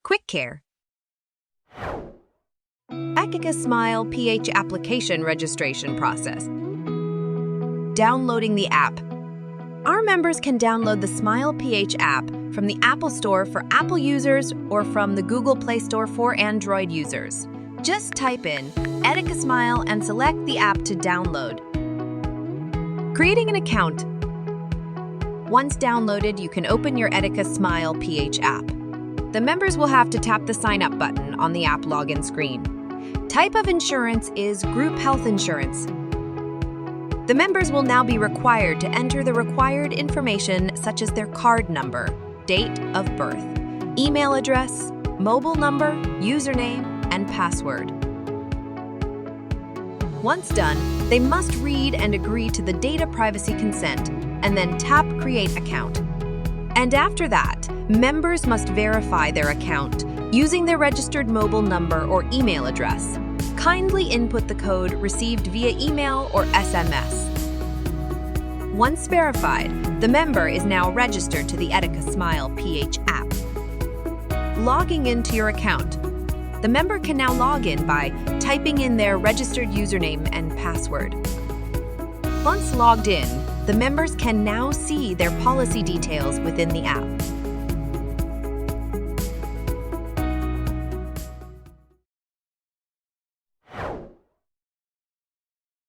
KwikCare. Etiqa Smile PH application registration process. Downloading the app. Our members can download the Smile PH app from the Apple Store for Apple users or from the Google Play Store for Android users. Just type in Etiqa Smile and select the app to download. Creating an account. Once downloaded, you can open your Etiqa Smile PH app. The members will have to tap the Sign Up button on the app login screen. Type of insurance is Group Health Insurance. The members will now be required to enter the required information such as their card number, date of birth, email address, mobile number, username, and password. Once done, they must read and agree to the data privacy consent and then tap Create Account. And after that, members must verify their account using their registered mobile number or email address. Kindly input the code received via email or SMS. Once verified, the member is now registered to the Etiqa Smile PH app. Logging into your account. The member can now log in by typing in their registered username and password. Once logged in, the members can now see their policy details within the app.